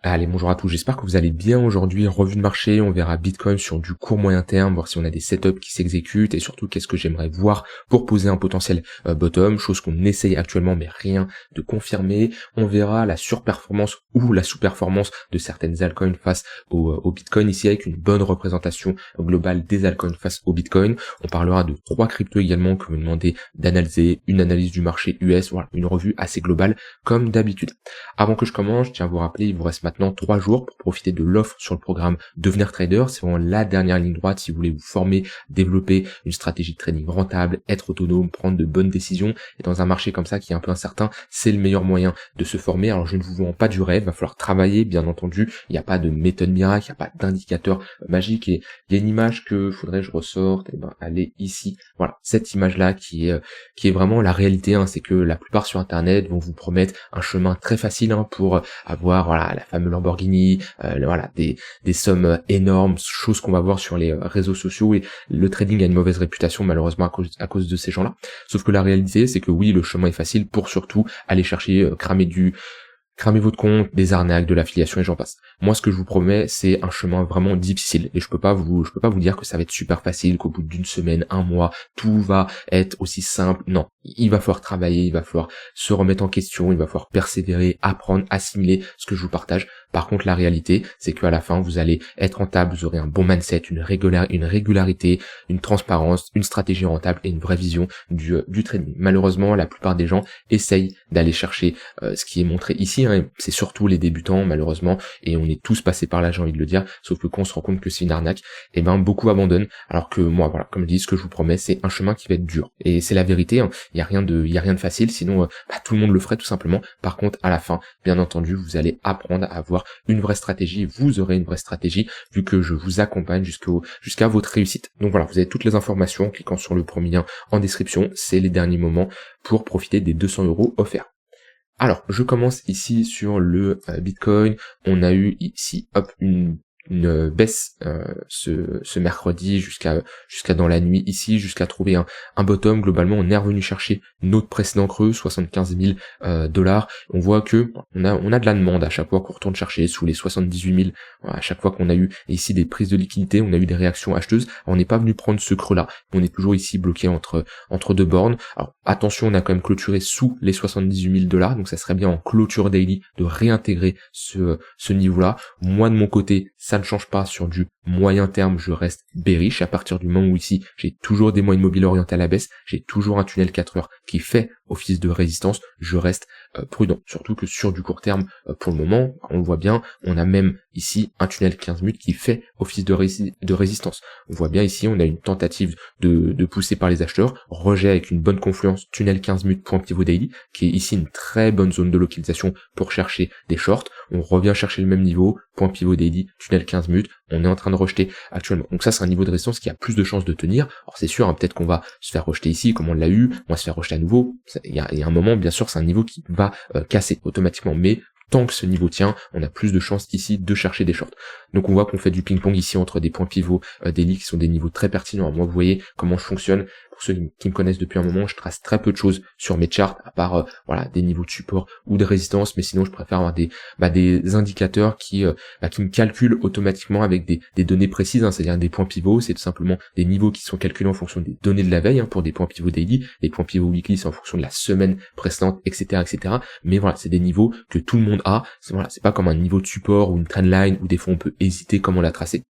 Allez, bonjour à tous, j'espère que vous allez bien aujourd'hui. Revue de marché, on verra Bitcoin sur du court moyen terme, voir si on a des setups qui s'exécutent et surtout qu'est-ce que j'aimerais voir pour poser un potentiel bottom, chose qu'on essaye actuellement mais rien de confirmé. On verra la surperformance ou la sous-performance de certaines altcoins face au Bitcoin ici avec une bonne représentation globale des altcoins face au Bitcoin. On parlera de 3 cryptos également que vous me demandez d'analyser, une analyse du marché US, voilà, une revue assez globale comme d'habitude. Avant que je commence, je tiens à vous rappeler, il vous reste maintenant 3 jours pour profiter de l'offre sur le programme Devenir Trader. C'est vraiment la dernière ligne droite si vous voulez vous former, développer une stratégie de trading rentable, être autonome, prendre de bonnes décisions. Et dans un marché comme ça qui est un peu incertain, c'est le meilleur moyen de se former. Alors je ne vous vends pas du rêve, il va falloir travailler, bien entendu. Il n'y a pas de méthode miracle, il n'y a pas d'indicateur magique. Et il y a une image que faudrait que je ressorte, et elle est ici. Voilà, cette image-là qui est vraiment la réalité, hein. C'est que la plupart sur Internet vont vous promettre un chemin très facile, hein, pour avoir la fameuse Lamborghini, des sommes énormes, choses qu'on va voir sur les réseaux sociaux, et le trading a une mauvaise réputation malheureusement à cause de ces gens-là. Sauf que la réalité, c'est que oui, le chemin est facile pour surtout aller chercher, cramer votre compte, des arnaques, de l'affiliation et j'en passe. Moi, ce que je vous promets, c'est un chemin vraiment difficile et je peux pas vous dire que ça va être super facile, qu'au bout d'une semaine, un mois, tout va être aussi simple. Non, il va falloir travailler, il va falloir se remettre en question, il va falloir persévérer, apprendre, assimiler ce que je vous partage. Par contre, la réalité, c'est qu'à la fin, vous allez être rentable, vous aurez un bon mindset, une régularité, une transparence, une stratégie rentable et une vraie vision du trading. Malheureusement, la plupart des gens essayent d'aller chercher ce qui est montré ici, hein. C'est surtout les débutants, malheureusement, et on est tous passés par là, j'ai envie de le dire, sauf que quand on se rend compte que c'est une arnaque, et beaucoup abandonnent, alors que moi, voilà, comme je dis, ce que je vous promets, c'est un chemin qui va être dur. Et c'est la vérité, hein. Il y a rien de facile, sinon tout le monde le ferait tout simplement. Par contre, à la fin, bien entendu, vous allez apprendre à avoir une vraie stratégie, vous aurez une vraie stratégie, vu que je vous accompagne jusqu'à votre réussite. Donc voilà, vous avez toutes les informations en cliquant sur le premier lien en description, c'est les derniers moments pour profiter des 200 € offerts. Alors, je commence ici sur le Bitcoin. On a eu ici, une baisse ce mercredi jusqu'à dans la nuit ici, jusqu'à trouver un bottom. Globalement, on est revenu chercher notre précédent creux, 75 000 $. On voit que on a de la demande à chaque fois qu'on retourne chercher sous les 78 000. À chaque fois qu'on a eu ici des prises de liquidité, on a eu des réactions acheteuses. On n'est pas venu prendre ce creux-là. On est toujours ici bloqué entre deux bornes. Alors attention, on a quand même clôturé sous les 78 000 $, donc ça serait bien en clôture daily de réintégrer ce niveau-là. Moi de mon côté, ça ne change pas sur du moyen terme, je reste bearish à partir du moment où ici j'ai toujours des moyennes mobiles orientées à la baisse, j'ai toujours un tunnel 4 heures qui fait office de résistance, je reste prudent, surtout que sur du court terme, pour le moment, on le voit bien, on a même ici un tunnel 15 minutes qui fait office de résistance. On voit bien ici, on a une tentative de pousser par les acheteurs, rejet avec une bonne confluence, tunnel 15 minutes, point pivot daily, qui est ici une très bonne zone de localisation pour chercher des shorts. On revient chercher le même niveau, point pivot daily, tunnel 15 minutes, on est en train de rejeter actuellement. Donc ça, c'est un niveau de résistance qui a plus de chances de tenir. Alors c'est sûr, hein, peut-être qu'on va se faire rejeter ici, comme on l'a eu, on va se faire rejeter à nouveau. Il y a un moment, bien sûr, c'est un niveau qui va casser automatiquement, mais tant que ce niveau tient, on a plus de chances ici de chercher des shorts. Donc on voit qu'on fait du ping-pong ici entre des points pivots daily qui sont des niveaux très pertinents. Moi, vous voyez comment je fonctionne. Pour ceux qui me connaissent depuis un moment, je trace très peu de choses sur mes charts, à part des niveaux de support ou de résistance, mais sinon je préfère avoir des indicateurs qui me calculent automatiquement avec des données précises, hein, c'est-à-dire des points pivots, c'est tout simplement des niveaux qui sont calculés en fonction des données de la veille, hein, pour des points pivots daily, les points pivots weekly c'est en fonction de la semaine précédente, etc., etc. Mais voilà, c'est des niveaux que tout le monde a. C'est pas comme un niveau de support ou une trendline où des fois on peut hésiter comment la tracer.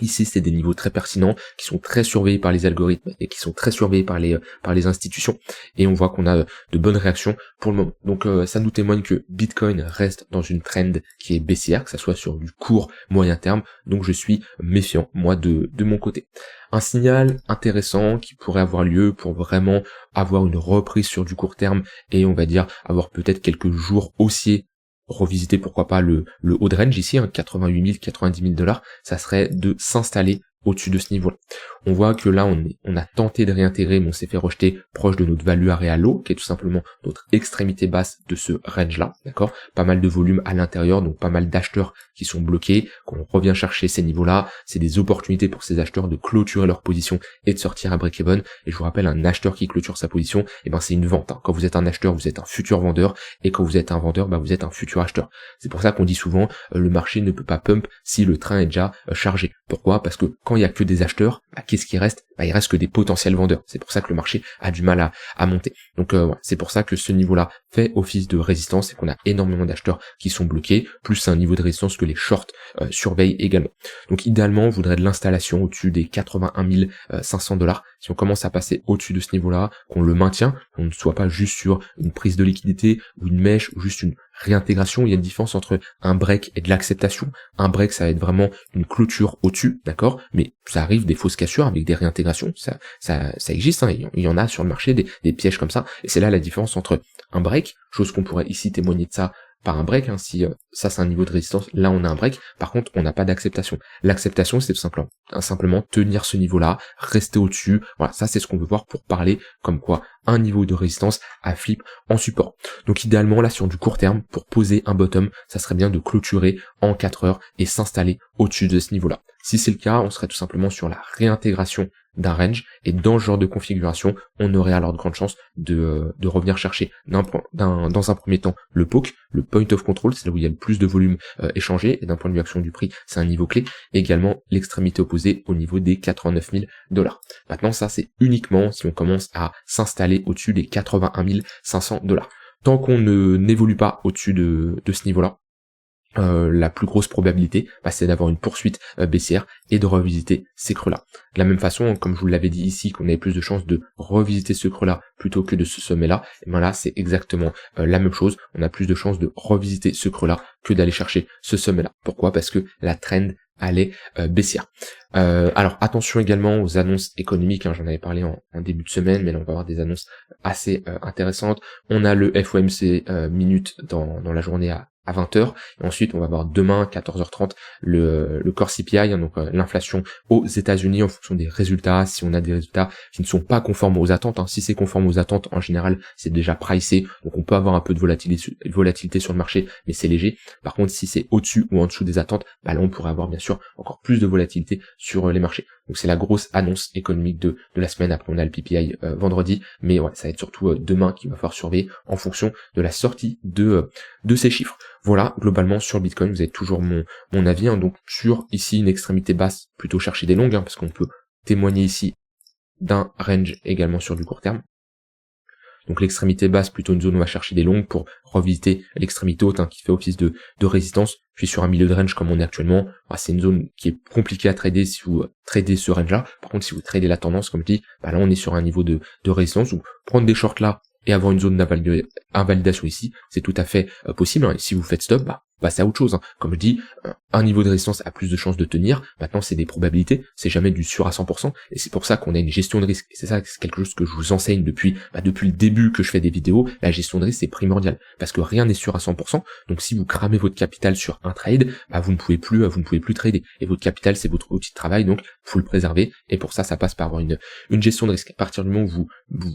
Ici, c'est des niveaux très pertinents, qui sont très surveillés par les algorithmes et qui sont très surveillés par les institutions. Et on voit qu'on a de bonnes réactions pour le moment. Donc ça nous témoigne que Bitcoin reste dans une trend qui est baissière, que ça soit sur du court, moyen terme. Donc je suis méfiant, moi, de mon côté. Un signal intéressant qui pourrait avoir lieu pour vraiment avoir une reprise sur du court terme et on va dire avoir peut-être quelques jours haussiers, revisiter pourquoi pas le haut de range ici, 88 000, 90 000 $, ça serait de s'installer au-dessus de ce niveau-là. On voit que là, on a tenté de réintégrer, mais on s'est fait rejeter proche de notre value area low, qui est tout simplement notre extrémité basse de ce range-là, d'accord? Pas mal de volume à l'intérieur, donc pas mal d'acheteurs qui sont bloqués, qu'on revient chercher ces niveaux-là. C'est des opportunités pour ces acheteurs de clôturer leur position et de sortir à break-even. Et je vous rappelle, un acheteur qui clôture sa position, eh ben c'est une vente, hein. Quand vous êtes un acheteur, vous êtes un futur vendeur, et quand vous êtes un vendeur, vous êtes un futur acheteur. C'est pour ça qu'on dit souvent, le marché ne peut pas pump si le train est déjà chargé. Pourquoi? Parce que quand il y a que des acheteurs, qu'est-ce qui reste? Il reste que des potentiels vendeurs. C'est pour ça que le marché a du mal à monter. Donc c'est pour ça que ce niveau-là fait office de résistance et qu'on a énormément d'acheteurs qui sont bloqués, plus un niveau de résistance que les shorts surveillent également. Donc idéalement, on voudrait de l'installation au-dessus des 81 500 $. Si on commence à passer au-dessus de ce niveau-là, qu'on le maintient, qu'on ne soit pas juste sur une prise de liquidité ou une mèche ou juste une réintégration. Il y a une différence entre un break et de l'acceptation. Un break, ça va être vraiment une clôture au-dessus, d'accord? Mais ça arrive des fausses cassures avec des réintégrations. Ça existe, hein. Il y en a sur le marché des pièges comme ça. Et c'est là la différence entre un break, chose qu'on pourrait ici témoigner de ça par un break, hein. Si ça c'est un niveau de résistance, là on a un break. Par contre, on n'a pas d'acceptation. L'acceptation, c'est tout simplement tenir ce niveau-là, rester au-dessus. Voilà, ça c'est ce qu'on veut voir pour parler comme quoi un niveau de résistance à flip en support. Donc idéalement là sur du court terme, pour poser un bottom, ça serait bien de clôturer en 4 heures et s'installer au-dessus de ce niveau-là. Si c'est le cas, on serait tout simplement sur la réintégration d'un range, et dans ce genre de configuration, on aurait alors de grandes chances de revenir chercher dans un premier temps le POC, le point of control, c'est là où il y a le plus de volume échangé, et d'un point de vue action du prix, c'est un niveau clé, et également l'extrémité opposée au niveau des 89 000 $. Maintenant, ça c'est uniquement si on commence à s'installer au-dessus des 81 500 $. Tant qu'on ne n'évolue pas au-dessus de ce niveau-là, la plus grosse probabilité, c'est d'avoir une poursuite baissière et de revisiter ces creux-là. De la même façon, comme je vous l'avais dit ici, qu'on avait plus de chances de revisiter ce creux-là plutôt que de ce sommet-là, et là c'est exactement la même chose. On a plus de chances de revisiter ce creux-là que d'aller chercher ce sommet-là. Pourquoi? Parce que la trend elle est baissière. Alors attention également aux annonces économiques, hein, j'en avais parlé en début de semaine, mais là on va avoir des annonces assez intéressantes. On a le FOMC minute dans la journée à 20h, et ensuite on va avoir demain 14h30 le core CPI, hein, donc l'inflation aux États-Unis en fonction des résultats. Si on a des résultats qui ne sont pas conformes aux attentes, hein, si c'est conforme aux attentes, en général c'est déjà pricé, donc on peut avoir un peu de volatilité sur le marché, mais c'est léger. Par contre, si c'est au-dessus ou en dessous des attentes, là on pourrait avoir bien sûr encore plus de volatilité sur les marchés. Donc c'est la grosse annonce économique de la semaine. Après on a le PPI vendredi, mais ouais, ça va être surtout demain qu'il va falloir surveiller en fonction de la sortie de ces chiffres. Voilà, globalement sur le Bitcoin, vous avez toujours mon avis, hein. Donc sur ici une extrémité basse, plutôt chercher des longues, hein, parce qu'on peut témoigner ici d'un range également sur du court terme. Donc l'extrémité basse, plutôt une zone où on va chercher des longues pour revisiter l'extrémité haute, hein, qui fait office de résistance. Puis sur un milieu de range comme on est actuellement, c'est une zone qui est compliquée à trader si vous tradez ce range-là. Par contre, si vous tradez la tendance, comme je dis, là on est sur un niveau de résistance. Donc prendre des shorts là et avoir une zone d'invalidation ici, c'est tout à fait possible, hein. Et si vous faites stop, c'est à autre chose, hein. Comme je dis, un niveau de résistance a plus de chances de tenir. Maintenant, c'est des probabilités, c'est jamais du sûr à 100%, et c'est pour ça qu'on a une gestion de risque. Et c'est ça, c'est quelque chose que je vous enseigne depuis le début que je fais des vidéos. La gestion de risque, c'est primordial, parce que rien n'est sûr à 100%. Donc si vous cramez votre capital sur un trade, vous ne pouvez plus trader. Et votre capital, c'est votre outil de travail, donc faut le préserver. Et pour ça, ça passe par avoir une gestion de risque. À partir du moment où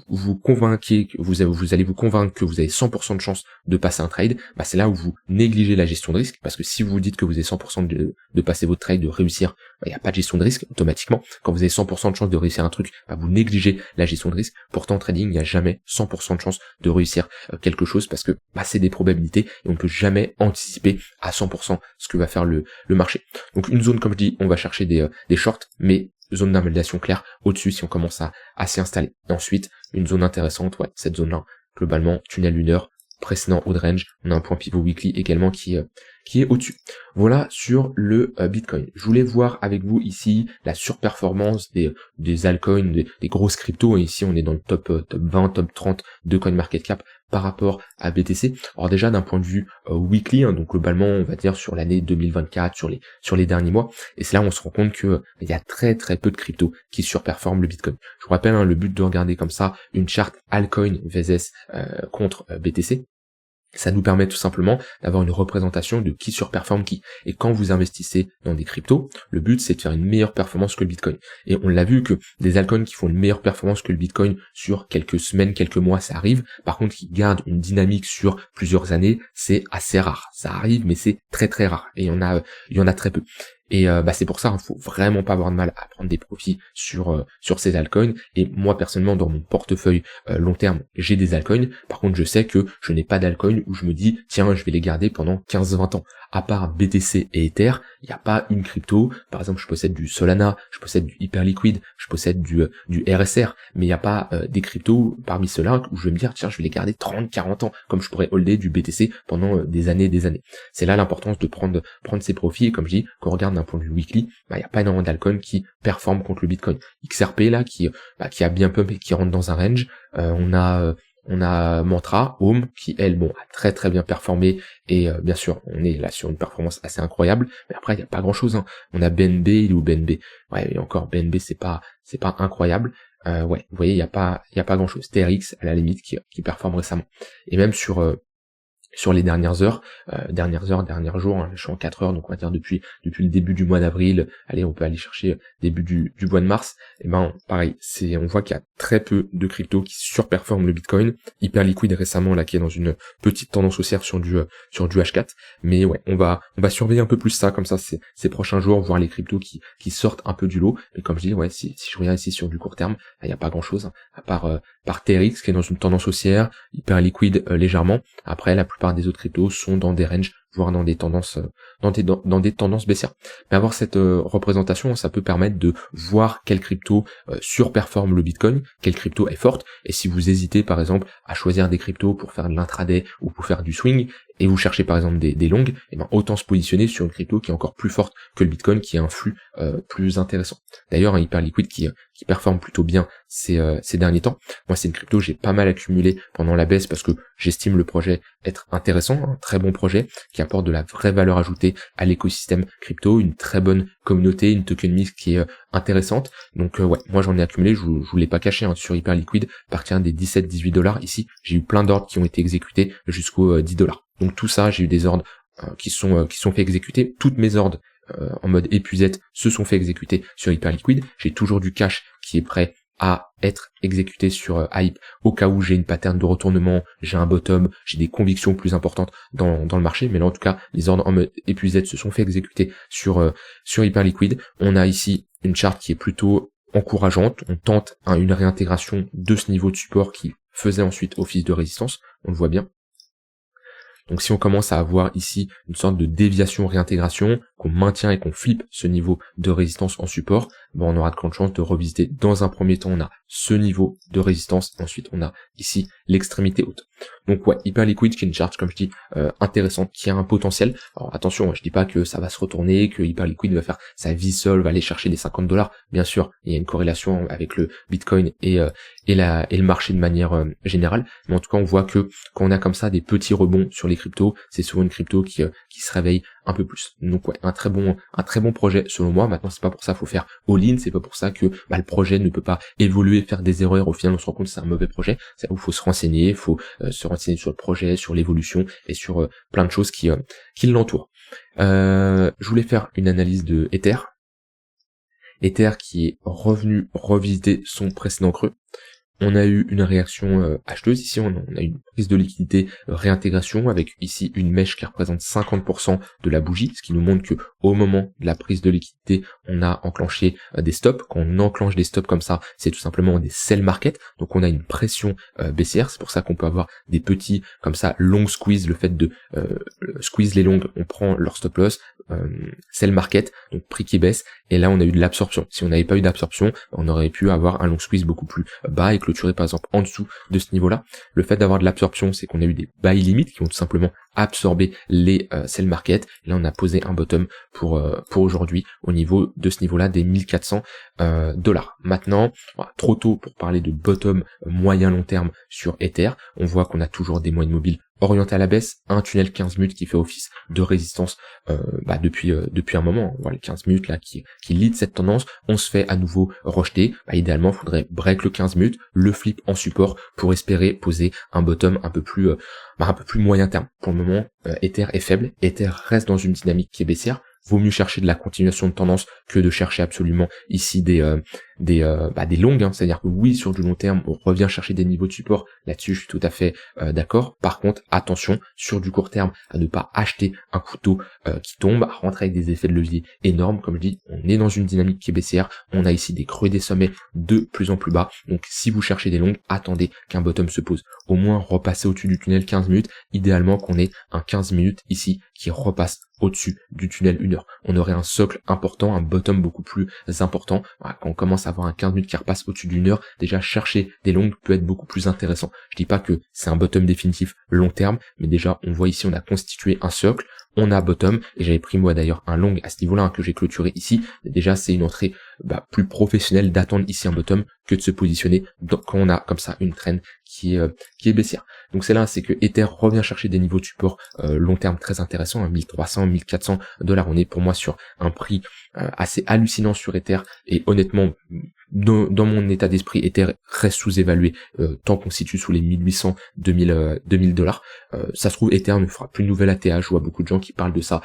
vous convainquez, vous allez vous convaincre que vous avez 100% de chance de passer un trade, c'est là où vous négligez la gestion de risque, parce que si vous dites que vous avez 100% de passer votre trade, de réussir, il n'y a pas de gestion de risque automatiquement. Quand vous avez 100% de chance de réussir un truc, vous négligez la gestion de risque. Pourtant, en trading, il n'y a jamais 100% de chance de réussir quelque chose, parce que c'est des probabilités et on ne peut jamais anticiper à 100% ce que va faire le marché. Donc une zone, comme je dis, on va chercher des shorts, mais zone d'invalidation claire au-dessus si on commence à s'y installer. Et ensuite, une zone intéressante, cette zone-là, globalement, tunnel 1 heure, précédent haut de range, on a un point pivot weekly également qui est au-dessus. Voilà sur le Bitcoin. Je voulais voir avec vous ici la surperformance des altcoins, des grosses cryptos. Et ici, on est dans le top 20, top 30 de CoinMarketCap par rapport à BTC. Alors déjà, d'un point de vue weekly, hein, donc globalement, on va dire sur l'année 2024, sur les derniers mois. Et c'est là où on se rend compte que il y a très très peu de cryptos qui surperforment le Bitcoin. Je vous rappelle, le but de regarder comme ça une charte altcoin VS contre BTC. Ça nous permet tout simplement d'avoir une représentation de qui surperforme qui. Et quand vous investissez dans des cryptos, le but c'est de faire une meilleure performance que le Bitcoin. Et on l'a vu que des altcoins qui font une meilleure performance que le Bitcoin sur quelques semaines, quelques mois, ça arrive. Par contre, qui gardent une dynamique sur plusieurs années, c'est assez rare. Ça arrive, mais c'est très très rare. Et il y en a très peu. Et c'est pour ça, il faut vraiment pas avoir de mal à prendre des profits sur ces altcoins. Et moi personnellement, dans mon portefeuille long terme, j'ai des altcoins. Par contre, je sais que je n'ai pas d'altcoins où je me dis tiens, je vais les garder pendant 15-20 ans. À part BTC et Ether, il n'y a pas une crypto. Par exemple, je possède du Solana, je possède du Hyperliquid, je possède du RSR, mais il n'y a pas des cryptos parmi ceux-là où je vais me dire tiens, je vais les garder 30-40 ans, comme je pourrais holder du BTC pendant des années et des années. C'est là l'importance de prendre ses profits. Et comme je dis, quand on regarde d'un point de vue weekly, il n'y a pas énormément d'altcoins qui performent contre le Bitcoin. XRP là, qui a bien pump et qui rentre dans un range. On a Mantra, Home, qui elle, a très très bien performé, et bien sûr, on est là sur une performance assez incroyable, mais après, il n'y a pas grand chose, hein. On a BNB, il est où BNB? Ouais, et encore, BNB, c'est pas incroyable. Vous voyez, il y a pas grand chose. TRX, à la limite, qui performe récemment. Et même sur les derniers jours, hein, je suis en 4 heures, donc on va dire depuis le début du mois d'avril, allez, on peut aller chercher début du mois de mars, et pareil, on voit qu'il y a très peu de cryptos qui surperforment le Bitcoin. Hyperliquid récemment, là, qui est dans une petite tendance haussière sur du H4, mais ouais, on va surveiller un peu plus ça, comme ça, ces prochains jours, voir les cryptos qui sortent un peu du lot, mais comme je dis, ouais, si je reviens ici sur du court terme, il n'y a pas grand chose, hein, à part TRX, qui est dans une tendance haussière, Hyperliquid légèrement. Après, la plupart des autres cryptos sont dans des ranges, voire dans des tendances baissières. Mais avoir cette représentation, ça peut permettre de voir quelle crypto surperforme le Bitcoin, quelle crypto est forte, et si vous hésitez par exemple à choisir des cryptos pour faire de l'intraday ou pour faire du swing, et vous cherchez par exemple des longues, autant se positionner sur une crypto qui est encore plus forte que le Bitcoin, qui a un flux plus intéressant. D'ailleurs, un Hyperliquid qui performe plutôt bien ces derniers temps. Moi, c'est une crypto que j'ai pas mal accumulé pendant la baisse parce que j'estime le projet être intéressant, un très bon projet qui apporte de la vraie valeur ajoutée à l'écosystème crypto, une très bonne communauté, une token mix qui est intéressante. Donc moi j'en ai accumulé, je vous l'ai pas caché, hein, sur Hyperliquid, à partir des 17-18 $. Ici, j'ai eu plein d'ordres qui ont été exécutés jusqu'aux 10 $. Donc tout ça, j'ai eu des ordres qui sont fait exécuter. Toutes mes ordres en mode épuisette se sont fait exécuter sur Hyperliquid. J'ai toujours du cash qui est prêt à être exécuté sur Hype au cas où j'ai une pattern de retournement, j'ai un bottom, j'ai des convictions plus importantes dans le marché, mais là en tout cas les ordres en mode épuisette se sont fait exécuter sur Hyperliquid. On a ici une charte qui est plutôt encourageante, on tente une réintégration de ce niveau de support qui faisait ensuite office de résistance, on le voit bien. Donc si on commence à avoir ici une sorte de déviation réintégration, qu'on maintient et qu'on flippe ce niveau de résistance en support, on aura de grandes chances de revisiter. Dans un premier temps, on a ce niveau de résistance, ensuite on a ici l'extrémité haute. Donc ouais, Hyperliquid qui est une charte, comme je dis, intéressante, qui a un potentiel. Alors attention, je dis pas que ça va se retourner, que Hyperliquid va faire sa vie seule, va aller chercher des 50 $. Bien sûr, il y a une corrélation avec le Bitcoin et le marché de manière générale. Mais en tout cas, on voit que quand on a comme ça des petits rebonds sur les cryptos, c'est souvent une crypto qui se réveille un peu plus. Donc ouais, un très bon projet selon moi. Maintenant, c'est pas pour ça qu'il faut faire all-in, c'est pas pour ça que le projet ne peut pas évoluer, faire des erreurs. Au final, on se rend compte que c'est un mauvais projet. C'est là où il faut se renseigner, il faut se renseigner sur le projet, sur l'évolution et sur plein de choses qui l'entourent. Je voulais faire une analyse de Ether. Ether qui est revenu revisiter son précédent creux. On a eu une réaction acheteuse ici, on a eu une prise de liquidité, réintégration avec ici une mèche qui représente 50% de la bougie, ce qui nous montre que au moment de la prise de liquidité, on a enclenché des stops. Quand on enclenche des stops comme ça, c'est tout simplement des sell market, donc on a une pression baissière, c'est pour ça qu'on peut avoir des petits comme ça long squeeze, le fait de squeeze les longues, on prend leur stop loss, sell market, donc prix qui baisse, et là on a eu de l'absorption. Si on n'avait pas eu d'absorption, on aurait pu avoir un long squeeze beaucoup plus bas et clôturer par exemple en dessous de ce niveau-là. Le fait d'avoir de l'absorption, c'est qu'on a eu des buy limits qui ont tout simplement absorbé les sell market. Et là on a posé un bottom pour aujourd'hui au niveau de ce niveau-là des 1400 $. Maintenant, trop tôt pour parler de bottom moyen long terme sur Ether. On voit qu'on a toujours des moyennes mobiles orienté à la baisse, un tunnel 15 minutes qui fait office de résistance depuis un moment. On voit les 15 minutes là qui qui lead cette tendance, on se fait à nouveau rejeter. Idéalement, il faudrait break le 15 minutes, le flip en support pour espérer poser un bottom un peu plus moyen terme. Pour le moment, Ether est faible, Ether reste dans une dynamique qui est baissière. Vaut mieux chercher de la continuation de tendance que de chercher absolument ici des longues, hein. C'est-à-dire que oui, sur du long terme, on revient chercher des niveaux de support. Là-dessus, je suis tout à fait d'accord. Par contre, attention, sur du court terme, à ne pas acheter un couteau qui tombe, à rentrer avec des effets de levier énormes. Comme je dis, on est dans une dynamique qui est baissière. On a ici des creux des sommets de plus en plus bas. Donc, si vous cherchez des longues, attendez qu'un bottom se pose. Au moins, repasser au-dessus du tunnel 15 minutes. Idéalement, qu'on ait un 15 minutes ici qui repasse au-dessus du tunnel 1 heure. On aurait un socle important, un bottom beaucoup plus important. Voilà, quand on commence à avoir un 15 minutes qui repasse au-dessus d'une heure, déjà chercher des longues peut être beaucoup plus intéressant. Je dis pas que c'est un bottom définitif long terme, mais déjà on voit ici on a constitué un socle, on a bottom, et j'avais pris moi d'ailleurs un long à ce niveau-là, hein, que j'ai clôturé ici. Déjà c'est une entrée plus professionnelle d'attendre ici un bottom que de se positionner quand on a comme ça une trend qui est baissière. Donc c'est là, c'est que Ether revient chercher des niveaux de support long terme très intéressants, 1300, 1400 $. On est pour moi sur un prix assez hallucinant sur Ether, et honnêtement, dans mon état d'esprit, Ether reste sous-évalué tant qu'on se situe sous les 1800, 2000 $. Ça se trouve, Ether ne fera plus de nouvelle ATH. Je vois beaucoup de gens qui parlent de ça.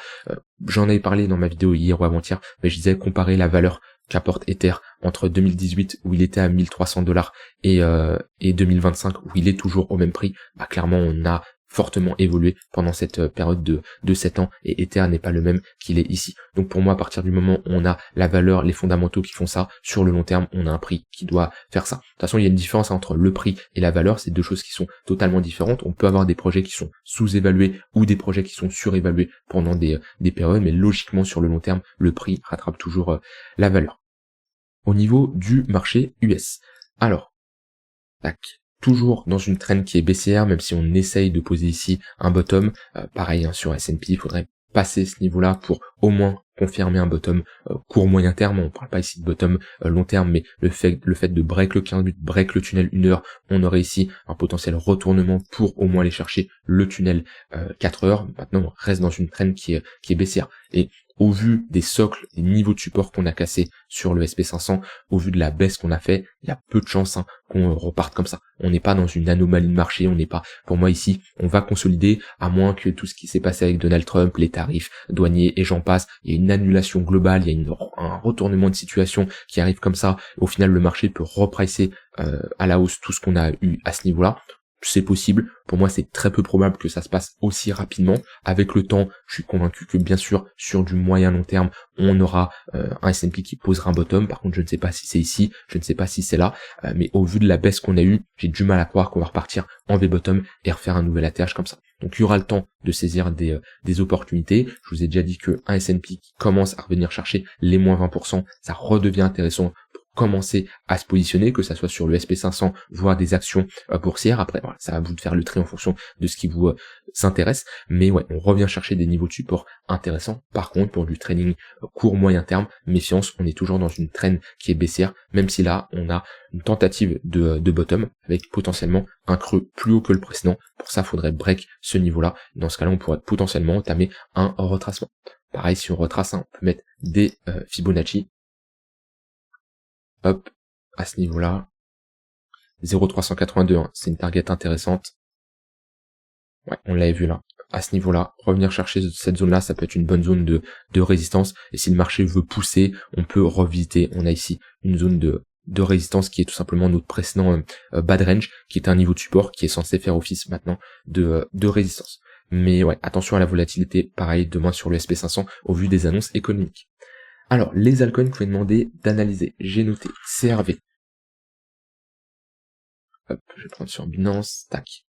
J'en avais parlé dans ma vidéo hier ou avant-hier, mais je disais comparer la valeur qu'apporte Ether entre 2018 où il était à 1300 $, et 2025 où il est toujours au même prix. Clairement on a fortement évolué pendant cette période de 7 ans, et Ether n'est pas le même qu'il est ici. Donc pour moi, à partir du moment où on a la valeur, les fondamentaux qui font ça, sur le long terme, on a un prix qui doit faire ça. De toute façon, il y a une différence entre le prix et la valeur, c'est deux choses qui sont totalement différentes. On peut avoir des projets qui sont sous-évalués ou des projets qui sont surévalués pendant des périodes, mais logiquement sur le long terme, le prix rattrape toujours la valeur. Au niveau du marché US. Alors, tac. Toujours dans une trend qui est baissière, même si on essaye de poser ici un bottom. Pareil, hein, sur S&P, il faudrait passer ce niveau-là pour au moins confirmer un bottom court moyen terme. On parle pas ici de bottom long terme, mais le fait de break le 15 minutes, break le tunnel 1 heure, on aurait ici un potentiel retournement pour au moins aller chercher le tunnel 4 heures. Maintenant, on reste dans une trend qui est baissière. Et au vu des socles, des niveaux de support qu'on a cassés sur le SP500, au vu de la baisse qu'on a fait, il y a peu de chances qu'on reparte comme ça. On n'est pas dans une anomalie de marché, on n'est pas, pour moi ici, on va consolider, à moins que tout ce qui s'est passé avec Donald Trump, les tarifs douaniers et j'en passe, il y a une annulation globale, il y a un retournement de situation qui arrive comme ça. Au final, le marché peut repricer à la hausse tout ce qu'on a eu à ce niveau-là. C'est possible. Pour moi, c'est très peu probable que ça se passe aussi rapidement. Avec le temps, je suis convaincu que bien sûr, sur du moyen long terme, on aura un S&P qui posera un bottom. Par contre, je ne sais pas si c'est ici, je ne sais pas si c'est là. Mais au vu de la baisse qu'on a eue, j'ai du mal à croire qu'on va repartir en V-bottom et refaire un nouvel ATH comme ça. Donc il y aura le temps de saisir des opportunités. Je vous ai déjà dit que un S&P qui commence à revenir chercher les moins 20%, ça redevient intéressant pour commencer à se positionner, que ça soit sur le SP500, voire des actions boursières. Après, voilà, ça va vous de faire le tri en fonction de ce qui vous s'intéresse. Mais ouais, on revient chercher des niveaux de support intéressants. Par contre, pour du trading court moyen terme, méfiance, on est toujours dans une trend qui est baissière, même si là, on a une tentative de bottom avec potentiellement un creux plus haut que le précédent. Pour ça, il faudrait break ce niveau-là. Dans ce cas-là, on pourrait potentiellement entamer un retracement. Pareil, si on retrace, on peut mettre des Fibonacci. Hop, à ce niveau-là. 0,382, c'est une target intéressante. Ouais, on l'avait vu là. À ce niveau-là, revenir chercher cette zone-là, ça peut être une bonne zone de résistance. Et si le marché veut pousser, on peut revisiter. On a ici une zone de résistance qui est tout simplement notre précédent bad range, qui est un niveau de support qui est censé faire office maintenant de résistance. Mais ouais, attention à la volatilité, pareil, demain sur le SP500, au vu des annonces économiques. Alors, les altcoins que vous m'avez demandé d'analyser. J'ai noté CRV. Hop, je vais prendre sur Binance, tac.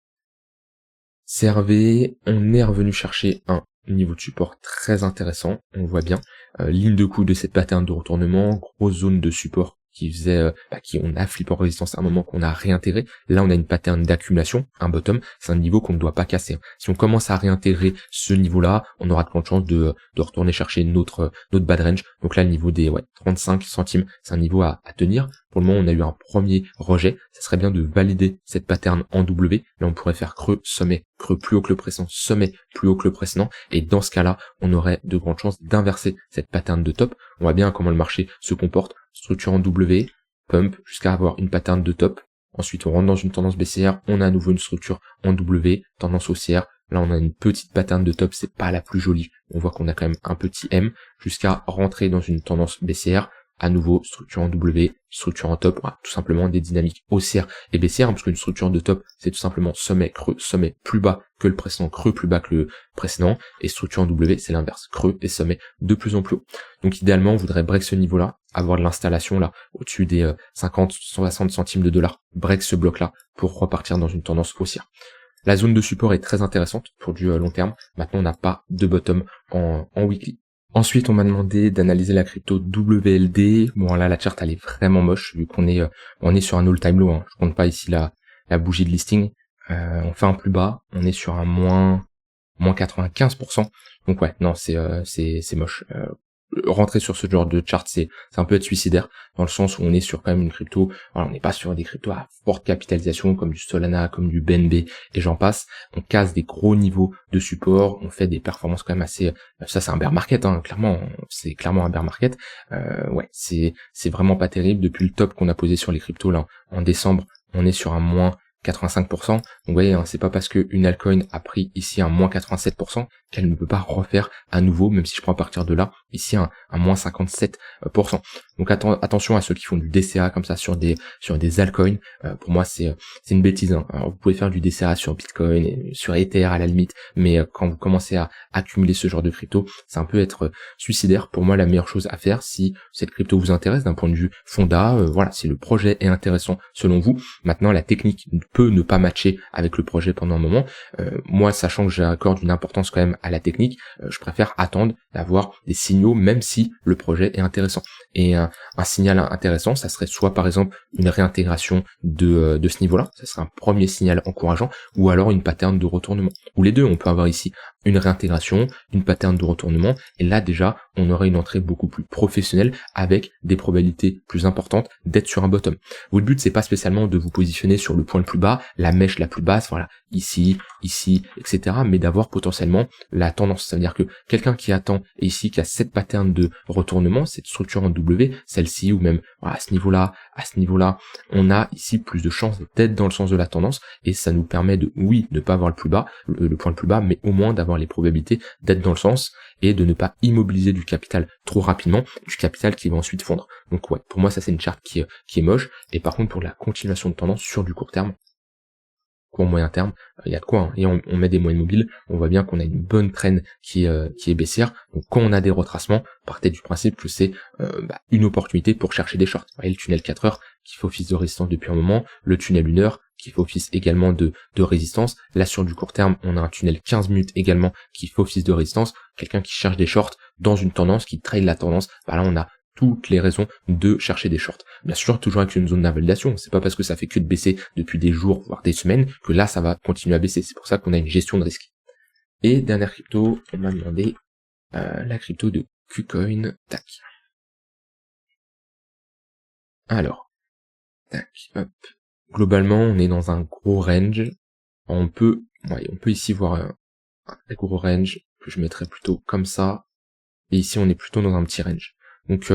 CRV, on est revenu chercher un niveau de support très intéressant, on voit bien. Ligne de coup de cette pattern de retournement, grosse zone de support qui faisait, qui on a flippé en résistance à un moment qu'on a réintégré. Là, on a une pattern d'accumulation, un bottom, c'est un niveau qu'on ne doit pas casser. Si on commence à réintégrer ce niveau-là, on aura de grandes chances de retourner chercher notre bad range. Donc là, le niveau des 35 centimes, c'est un niveau à tenir. Pour le moment, on a eu un premier rejet. Ça serait bien de valider cette pattern en W. Là, on pourrait faire creux, sommet, creux plus haut que le précédent, sommet plus haut que le précédent. Et dans ce cas-là, on aurait de grandes chances d'inverser cette pattern de top. On voit bien comment le marché se comporte. Structure en W, pump, jusqu'à avoir une pattern de top. Ensuite, on rentre dans une tendance baissière. On a à nouveau une structure en W, tendance haussière. Là, on a une petite pattern de top. C'est pas la plus jolie. On voit qu'on a quand même un petit M jusqu'à rentrer dans une tendance baissière. À nouveau, structure en W, structure en top, voilà, tout simplement des dynamiques haussières et baissières, parce qu'une structure de top, c'est tout simplement sommet, creux, sommet plus bas que le précédent, creux plus bas que le précédent, et structure en W, c'est l'inverse, creux et sommet de plus en plus haut. Donc idéalement, on voudrait break ce niveau-là, avoir de l'installation là, au-dessus des 50-60 centimes de dollars, break ce bloc-là, pour repartir dans une tendance haussière. La zone de support est très intéressante pour du long terme, maintenant on n'a pas de bottom en weekly. Ensuite, on m'a demandé d'analyser la crypto WLD. Bon, là, la charte, elle est vraiment moche, vu qu'on est sur un all-time low, hein. Je compte pas ici la bougie de listing. On fait un plus bas. On est sur un moins 95%. Donc ouais, non, c'est moche. Rentrer sur ce genre de chart, c'est un peu être suicidaire, dans le sens où on est sur quand même une crypto, voilà, on n'est pas sur des cryptos à forte capitalisation comme du Solana, comme du BNB et j'en passe. On casse des gros niveaux de support, on fait des performances quand même assez, ça c'est un bear market, hein, clairement, c'est clairement un bear market. Ouais, c'est vraiment pas terrible. Depuis le top qu'on a posé sur les cryptos là en décembre, on est sur un moins 85%. Donc vous voyez, hein, c'est pas parce qu'une altcoin a pris ici un moins 87% qu'elle ne peut pas refaire à nouveau, même si je prends à partir de là, ici un moins 57%. Donc attention à ceux qui font du DCA comme ça sur des altcoins. Pour moi, c'est une bêtise, hein. Alors, vous pouvez faire du DCA sur Bitcoin, et sur Ether à la limite, mais quand vous commencez à accumuler ce genre de crypto, c'est un peu être suicidaire. Pour moi, la meilleure chose à faire, si cette crypto vous intéresse d'un point de vue fonda, voilà, si le projet est intéressant selon vous. Maintenant, la technique peut ne pas matcher avec le projet pendant un moment. Moi, sachant que j'accorde une importance quand même à la technique, je préfère attendre d'avoir des signaux, même si le projet est intéressant. Et un signal intéressant, ça serait soit par exemple une réintégration de ce niveau-là, ça serait un premier signal encourageant, ou alors une pattern de retournement. Ou les deux, on peut avoir ici une réintégration, une pattern de retournement, et là déjà, on aurait une entrée beaucoup plus professionnelle avec des probabilités plus importantes d'être sur un bottom. Vous, le but, c'est pas spécialement de vous positionner sur le point le plus bas, la mèche la plus basse, voilà, ici, etc., mais d'avoir potentiellement la tendance. Ça veut dire que quelqu'un qui attend, et ici, qui a cette pattern de retournement, cette structure en W, celle-ci, ou même voilà, à ce niveau-là, on a ici plus de chances d'être dans le sens de la tendance, et ça nous permet de, oui, ne pas avoir le plus bas, le point le plus bas, mais au moins d'avoir les probabilités d'être dans le sens, et de ne pas immobiliser du capital trop rapidement, du capital qui va ensuite fondre. Donc ouais, pour moi ça c'est une charte qui est moche, et par contre pour la continuation de tendance sur du court terme, court moyen terme, il y a de quoi, hein. Et on met des moyennes mobiles, on voit bien qu'on a une bonne trend qui est baissière. Donc quand on a des retracements, partez du principe que c'est une opportunité pour chercher des shorts. Vous voyez le tunnel 4 heures qui fait office de résistance depuis un moment, le tunnel 1 heure qui fait office également de résistance. Là sur du court terme, on a un tunnel 15 minutes également qui fait office de résistance. Quelqu'un qui cherche des shorts dans une tendance, qui trade la tendance, là on a toutes les raisons de chercher des shorts. Bien sûr, toujours avec une zone d'invalidation. C'est pas parce que ça fait que de baisser depuis des jours, voire des semaines, que là, ça va continuer à baisser. C'est pour ça qu'on a une gestion de risque. Et dernière crypto, on m'a demandé la crypto de KuCoin. Tac. Alors, tac, hop. Globalement, on est dans un gros range. On peut ici voir un gros range que je mettrais plutôt comme ça. Et ici, on est plutôt dans un petit range. Donc,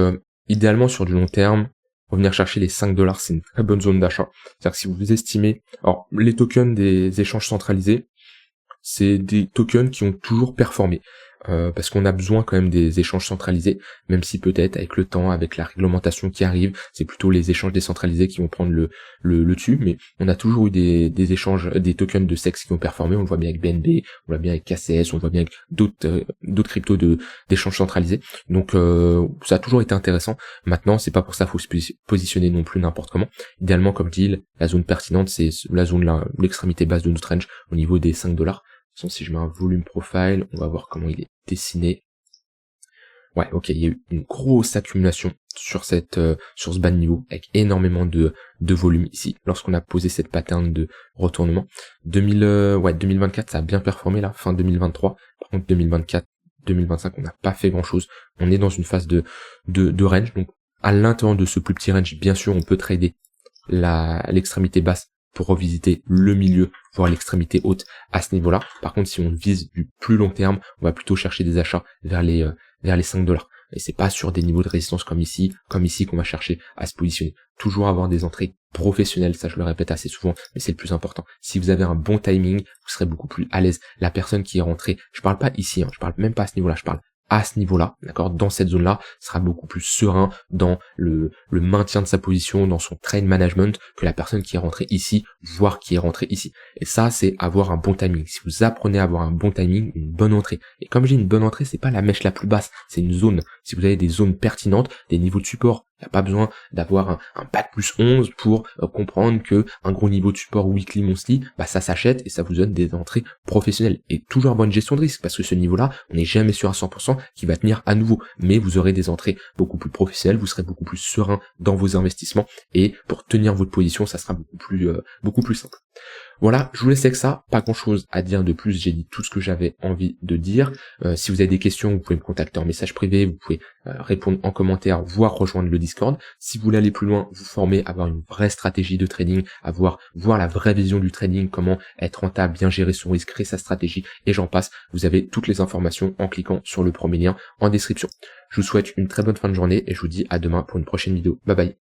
idéalement, sur du long terme, revenir chercher les $5, c'est une très bonne zone d'achat. C'est-à-dire que si vous estimez... Alors, les tokens des échanges centralisés, c'est des tokens qui ont toujours performé. Parce qu'on a besoin quand même des échanges centralisés, même si peut-être avec le temps, avec la réglementation qui arrive, c'est plutôt les échanges décentralisés qui vont prendre le dessus, mais on a toujours eu des échanges, des tokens de sexe qui ont performé, on le voit bien avec BNB, on le voit bien avec KCS, on le voit bien avec d'autres cryptos d'échanges centralisés, donc ça a toujours été intéressant. Maintenant, c'est pas pour ça qu'il faut se positionner non plus n'importe comment. Idéalement, comme dit, la zone pertinente, c'est la zone là, l'extrémité basse de notre range, au niveau des $5. Si je mets un volume profile, on va voir comment il est dessiné. Ouais, ok, il y a eu une grosse accumulation sur sur ce bas de niveau avec énormément de volume ici lorsqu'on a posé cette pattern de retournement. 2024 ça a bien performé là, fin 2023. Par contre 2024, 2025 on n'a pas fait grand chose. On est dans une phase de range, donc à l'intérieur de ce plus petit range, bien sûr on peut trader l'extrémité basse pour revisiter le milieu, voire l'extrémité haute à ce niveau-là. Par contre, si on vise du plus long terme, on va plutôt chercher des achats vers les $5. Et c'est pas sur des niveaux de résistance comme ici qu'on va chercher à se positionner. Toujours avoir des entrées professionnelles, ça je le répète assez souvent, mais c'est le plus important. Si vous avez un bon timing, vous serez beaucoup plus à l'aise. La personne qui est rentrée, je parle pas ici, je parle même pas à ce niveau-là, je parle à ce niveau-là, d'accord, dans cette zone-là, sera beaucoup plus serein dans le maintien de sa position, dans son trade management, que la personne qui est rentrée ici, voire qui est rentrée ici. Et ça, c'est avoir un bon timing. Si vous apprenez à avoir un bon timing, une bonne entrée. Et comme j'ai une bonne entrée, c'est pas la mèche la plus basse, c'est une zone. Si vous avez des zones pertinentes, des niveaux de support, il n'y a pas besoin d'avoir un bac plus 11 pour comprendre que un gros niveau de support weekly, monthly, ça s'achète et ça vous donne des entrées professionnelles. Et toujours bonne gestion de risque, parce que ce niveau-là, on n'est jamais sûr à 100% qu'il va tenir à nouveau. Mais vous aurez des entrées beaucoup plus professionnelles, vous serez beaucoup plus serein dans vos investissements et pour tenir votre position, ça sera beaucoup plus simple. Voilà, je vous laisse avec ça, pas grand chose à dire de plus, j'ai dit tout ce que j'avais envie de dire. Si vous avez des questions, vous pouvez me contacter en message privé, vous pouvez répondre en commentaire, voire rejoindre le Discord. Si vous voulez aller plus loin, vous former, avoir une vraie stratégie de trading, voir la vraie vision du trading, comment être rentable, bien gérer son risque, créer sa stratégie, et j'en passe, vous avez toutes les informations en cliquant sur le premier lien en description. Je vous souhaite une très bonne fin de journée et je vous dis à demain pour une prochaine vidéo. Bye bye.